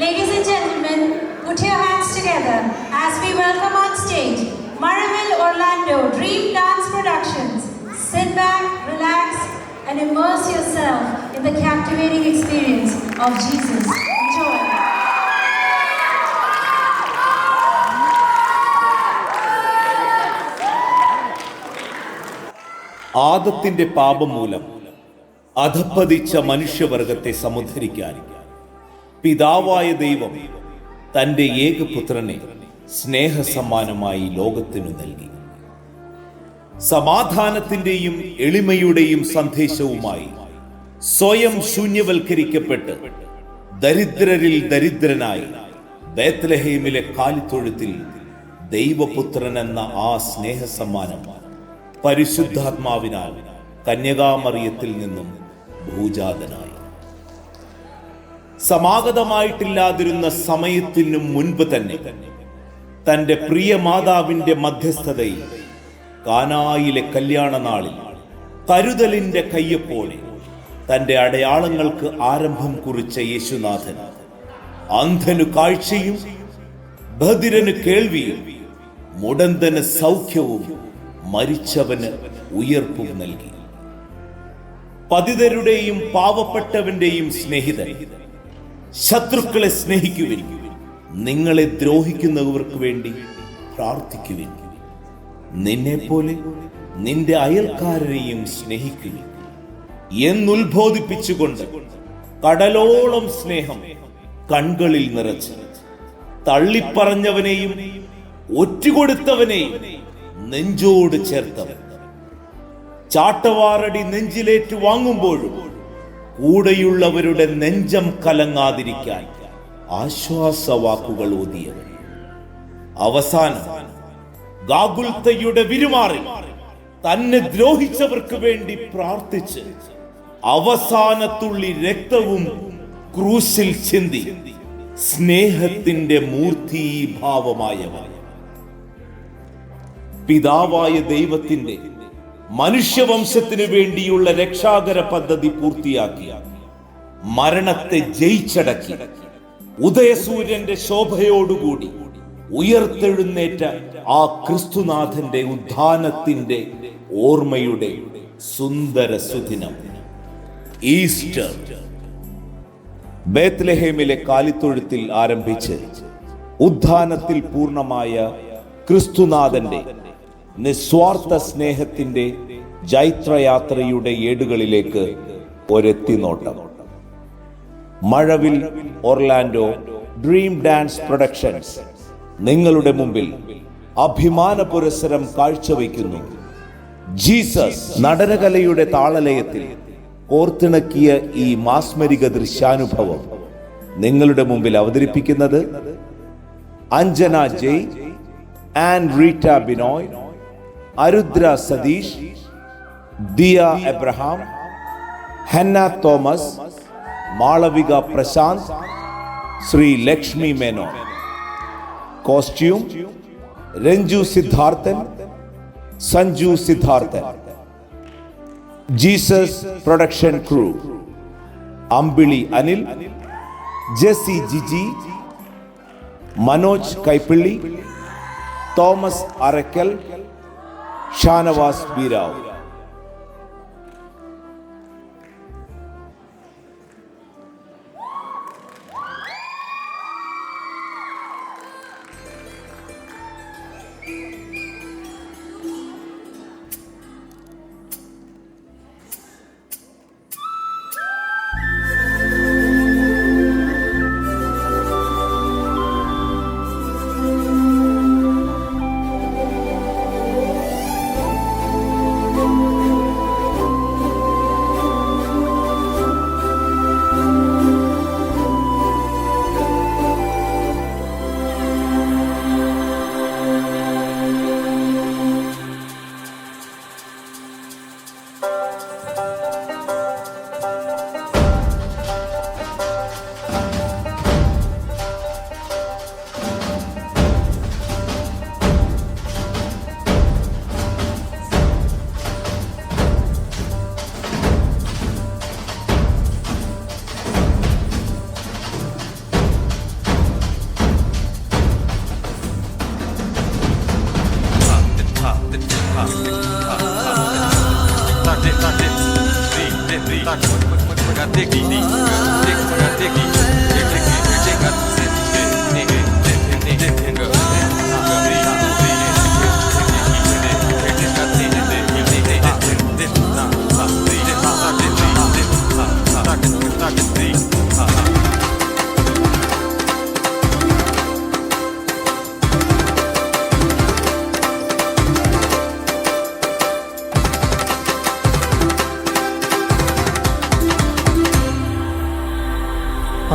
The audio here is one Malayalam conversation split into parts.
Ladies and gentlemen, put your hands together as we welcome on stage Maraval Orlando Dream Dance Productions. Sit back, relax, and immerse yourself in the captivating experience of Jesus. Enjoy. ആദത്തിന്റെ പാപം മൂലം അധപ്പതിച്ച മനുഷ്യവർഗത്തെ സമുദ്ധരിക്കാൻ പിതാവായ ദൈവം തന്റെ ഏകപുത്രനെ സ്നേഹസമ്മാനമായി ലോകത്തിനു നൽകി. സമാധാനത്തിന്റെയും എളിമയുടെയും സന്ദേശവുമായി സ്വയം ശൂന്യവൽക്കരിക്കപ്പെട്ട് ദരിദ്രരിൽ ദരിദ്രനായി ബേത്ലഹേമിലെ കാലിത്തൊഴുത്തിൽ ദൈവപുത്രൻ എന്ന ആ സ്നേഹസമ്മാനം പരിശുദ്ധാത്മാവിനാൽ കന്യകാമറിയത്തിൽ നിന്നും ഭൂജാതനായി. സമാഗതമായിട്ടില്ലാതിരുന്ന സമയത്തിനു മുൻപ് തന്നെ തന്റെ പ്രിയ മാതാവിന്റെ മധ്യസ്ഥതയിൽ കാനായിലെ കല്യാണ നാളിൽ കരുതലിന്റെ കയ്യൊപ്പോടെ തന്റെ അടയാളങ്ങൾക്ക് ആരംഭം കുറിച്ച യേശുനാഥൻ അന്ധനു കാഴ്ചയും ബധിരന് കേൾവിയും മുടന്തന് സൗഖ്യവും മരിച്ചവന് ഉയർപ്പും നൽകി. പതിതരുടെയും പാവപ്പെട്ടവന്റെയും സ്നേഹിതൻ, ശത്രുക്കളെ സ്നേഹിക്കുവിൻ, നിങ്ങളെ ദ്രോഹിക്കുന്നവർക്ക് വേണ്ടി പ്രാർത്ഥിക്കുവിൻ, നിന്നെപ്പോലെ നിന്റെ അയൽക്കാരനെയും സ്നേഹിക്കുവിൻ എന്നുത്ബോധിപ്പിച്ചുകൊണ്ട് കടലോളം സ്നേഹം കൺകളിൽ നിറച്ച് തള്ളിപ്പറഞ്ഞവനെയും ഒറ്റുകൊടുത്തവനെയും നെഞ്ചോട് ചേർത്തവൻ, ചാട്ടവാറടി നെഞ്ചിലേറ്റു വാങ്ങുമ്പോഴും കൂടെയുള്ളവരുടെ നെഞ്ചം കലങ്ങാതിരിക്കാൻ ആശ്വാസവാക്കുകൾ ഓതിയവൻ, അവസാനം ഗാഗുൽത്തയുടെ വിരുമാറിൽ തന്നെ ദ്രോഹിച്ചവർക്ക് വേണ്ടി പ്രാർത്ഥിച്ച് അവസാനത്തുള്ളി രക്തവും ക്രൂശിൽ ചിന്തി സ്നേഹത്തിന്റെ മൂർത്തീഭാവമായവൻ, പിതാവായ ദൈവത്തിന്റെ മനുഷ്യവംശത്തിനു വേണ്ടിയുള്ള രക്ഷാകര പദ്ധതി പൂർത്തിയാക്കിയ മരണത്തെ ജയിച്ചടക്കി ഉദയസൂര്യന്റെ ശോഭയോടുകൂടി ഉയർത്തെഴുന്നേറ്റ ആ ക്രിസ്തുനാഥന്റെ ഉദ്ധാനത്തിന്റെ ഓർമ്മയുടെ സുന്ദര സുദിനം ഈസ്റ്റർ ബേത്ലഹേമിലെ കാലിത്തൊഴുത്തിൽ ആരംഭിച്ച് ഉദ്ധാനത്തിൽ പൂർണ്ണമായ ക്രിസ്തുനാഥന്റെ നിസ്വാർത്ഥ സ്നേഹത്തിന്റെ ജൈത്രയാത്രയുടെ ഏടുകളിലേക്ക് ഒരെത്തിനോട്ടം. മഴവിൽ ഒർലാൻഡോ ഡ്രീം ഡാൻസ് പ്രൊഡക്ഷൻസ് നിങ്ങളുടെ മുമ്പിൽ അഭിമാന പുരസ്സരം കാഴ്ചവെക്കുന്നു. ജീസസ് നടനകലയുടെ താളലയത്തിൽ കോർത്തിണക്കിയ ഈ മാസ്മരിക ദൃശ്യാനുഭവം നിങ്ങളുടെ മുമ്പിൽ അവതരിപ്പിക്കുന്നത് Anjana Jay and Reeta Binoy, Arudra Satheesh, Diya Abraham, Hanna Thomas, Malavika Prashanth, Sree Lakshmi Menon. Costume Ranju Sidharthan, Sanju Sidharthan. Jesus production crew Ambili Anil, Jessy Jiji, Manoj Kaippilly, Thomas Arakkal, Shanavas Beeravu.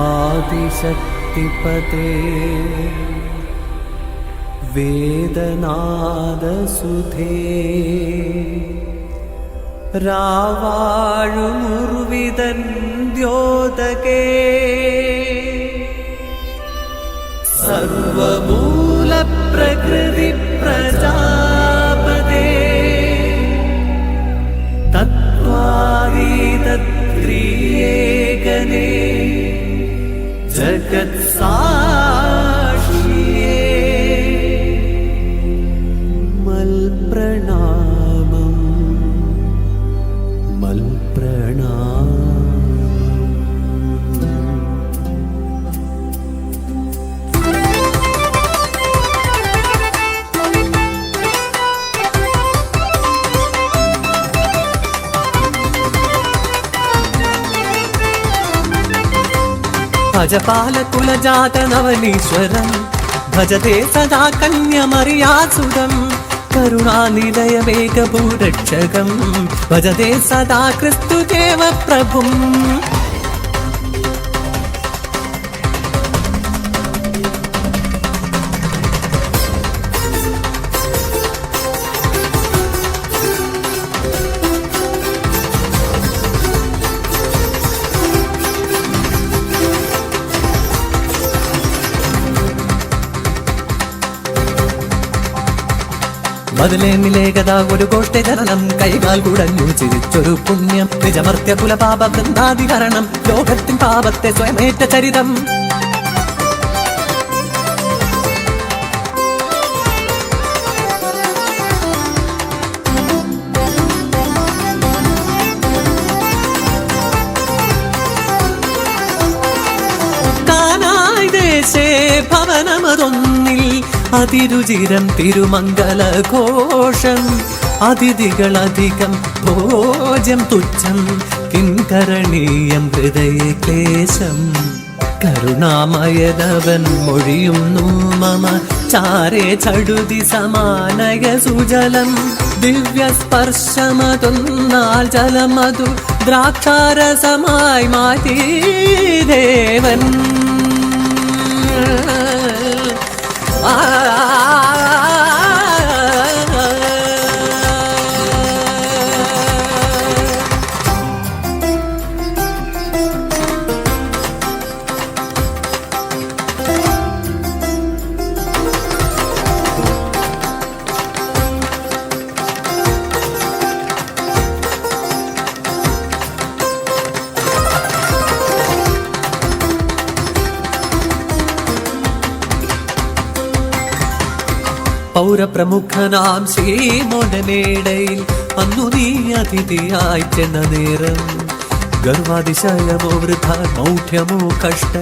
ആദിശക്തിപതേ വേദനാദസുധേ രാവാഴുമുർവിതൻ ദ്യോതകേ സർവമൂലപ്രകൃതി പ്രജാപതേ തത്വാദീതത്രിയേകനേ ജഗത്സാക്ഷിയേ മൽപ്രണാമം മൽപ്രണാമം. ഭജപാലകുലജാതനവനീശ്വരം ഭജതേ സദാ കന്യമറിയാസുരം കരുണാനിലയമേകഭൂരക്ഷകം ഭജതേ സദാ ക്രിസ്തുദേവ പ്രഭും. മതിലേമിലേകത ഒരു ഗോഷ്ഠ ജനനം കൈകാൽ കുടഞ്ഞു ചിരിച്ചൊരു പുണ്യം നിജമർത്യ കുലപാപ വൃന്ദാധികരണം ലോകത്തിൻ പാപത്തെ സ്വയമേറ്റ ചരിതം. കാനായ് ദേശേ ഭവനമതൊന്നിൽ അതിരുചിരം തിരുമംഗലഘോഷം അതിഥികളധികം ഭോജ്യം തുച്ഛം കിംകരണീയം ഹൃദയക്ലേശം. കരുണാമയനവൻ മൊഴിയുന്നു മമ ചാരേ ചടുതി സമാനയ സുജലം ദിവ്യസ്പർശമതൊന്നാൽ ജലമതു ദ്രാക്ഷാരസമായി മാറ്റി ദേവൻ. പൗരപ്രമുഖനാം ശ്രീമോനമേടയിൽ അന്നു നീ അതിഥിയായി ചെന്ന നേരം ഗർവാതിശയമോ വൃഥ മൗഢ്യമോ കഷ്ട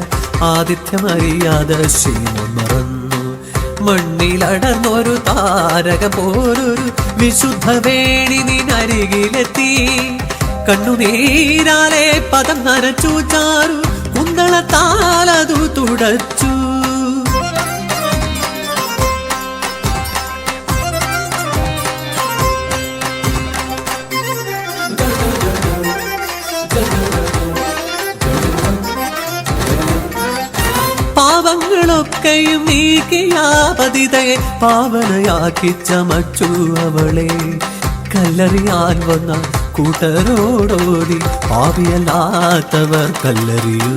ആതിഥ്യമറിയാതെ ശ്രീമോൻ മറന്നു. മണ്ണിലടർന്നൊരു താരക പോലൊരു വിശുദ്ധ വേണി നിനരികിലെത്തി കണ്ണുനീരാലെ പദം നനച്ചു ചാരു കുന്തളത്താലതു തുടച്ചു. പാവങ്ങളൊക്കെയും നീക്കിയാപതിതയെ പാവനയാക്കി ചമച്ചു അവളെ. കല്ലെറിയാൻ വന്ന കൂട്ടരോടോടി പാപിയല്ലാത്തവർ കല്ലെറിയൂ.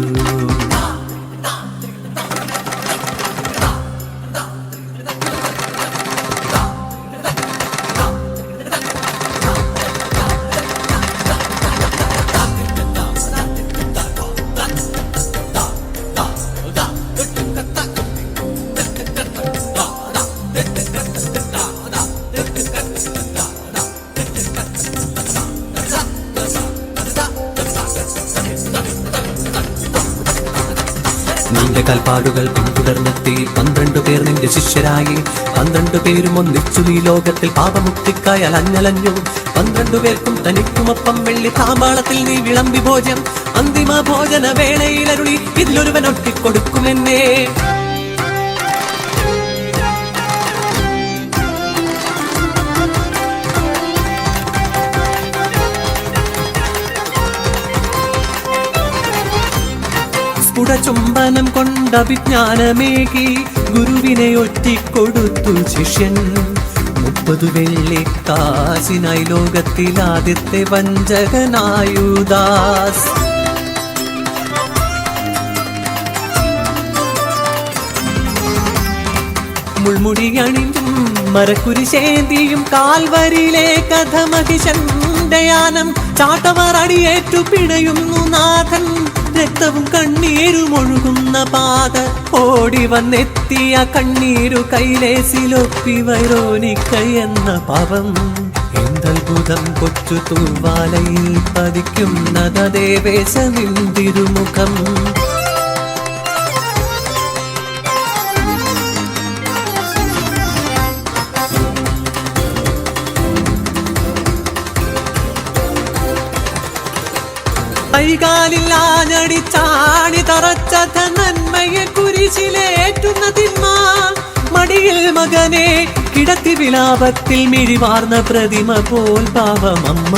നിന്റെ കൽപ്പാടുകൾ പിന്തുടർന്നെത്തി 12 പേർ നിന്റെ ശിഷ്യരായി. 12 പേരും ഒന്നിച്ചു നീ ലോകത്തിൽ പാപമുക്തിക്കായി അലഞ്ഞലഞ്ഞു. 12 പേർക്കും തനിക്കുമൊപ്പം വെള്ളി താമ്പാളത്തിൽ നീ വിളമ്പി ഭോജ്യം. അന്തിമ ഭോജന വേളയിലരുളി ഇതിലൊരുവൻ ഒട്ടിക്കൊടുക്കുമെന്നേ. ചുംബനം കൊണ്ട് അഭിജ്ഞാനമേകി ഗുരുവിനെ ഒറ്റിക്കൊടുത്തു ശിഷ്യൻ. 30 വെള്ളിക്കാശിനായി ലോകത്തിൽ ആദ്യത്തെ വഞ്ചകനായുദാസ്. മുൾമുടി അണിഞ്ഞും മരക്കുരിശേന്തിയും കാൽവരിയിലെ കഥമഹിഷണ്ടയാനം ചാട്ടവർ അടിയേറ്റു പിടയുന്നു നാഥൻ. രക്തവും കണ്ണീരും ഒഴുകുന്ന പാത ഓടി വന്നെത്തിയ കണ്ണീരു കൈലേസിലൊപ്പി വൈരോനിക്ക എന്ന പാവം. എന്തത്ഭുതം കൊച്ചു തൂവാലയിൽ പതിക്കുന്നതേ വേഷമിന്തിരുമുഖം. കൈകാലില്ലാഞ്ഞടിച്ചാണി തറച്ച നന്മയെ കുരിശിലേറ്റുന്ന തിന്മ. മടിയിൽ മകനെ കിടത്തി വിലാപത്തിൽ മിഴിവാർന്ന പ്രതിമ പോൽ പാവമമ്മ.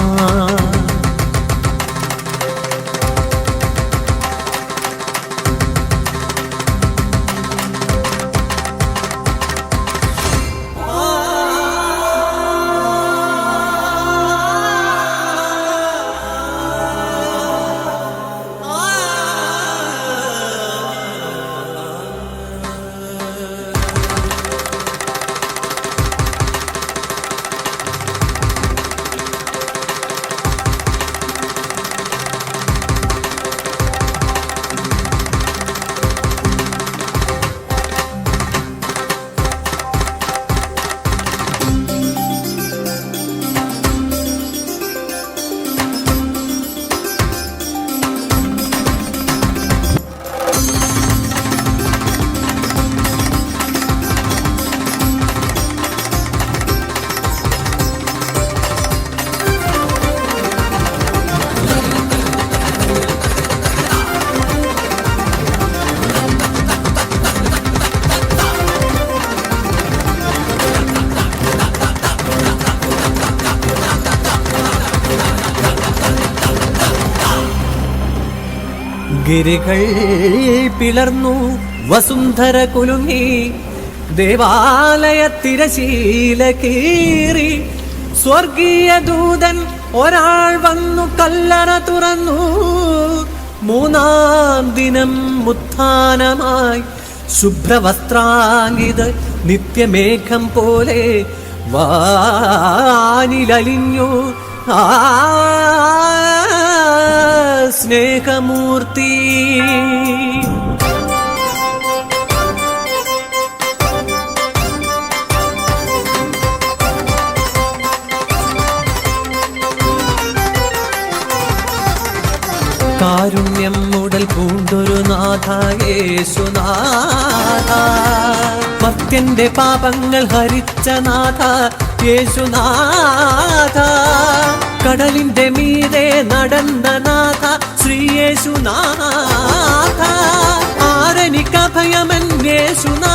ഗിരികൾ പിളർന്നു വസുന്ധര കുലുങ്ങി ദേവാലയ തിരശീല കീറി. സ്വർഗീയ ദൂതൻ ഒരാൾ വന്നു കല്ലറ തുറന്നു. 3-ാം ദിനം ഉത്ഥാനമായി ശുഭ്രവസ്ത്രാംഗിത് നിത്യമേഘം പോലെ വാനിലലിഞ്ഞു സ്നേഹമൂർത്തി. കാരുണ്യം മുടൽ പൂണ്ടൊരു നാഥ യേശുനാഥ. ഭക്തന്റെ പാപങ്ങൾ ഹരിച്ച നാഥ യേശുനാഥ. കടലിന്റെ മീതെ നടന്ന നാഥ ശ്രീ യേശുനാഥ. ആരനിക്കഭയമൻ യേശുനാഥ.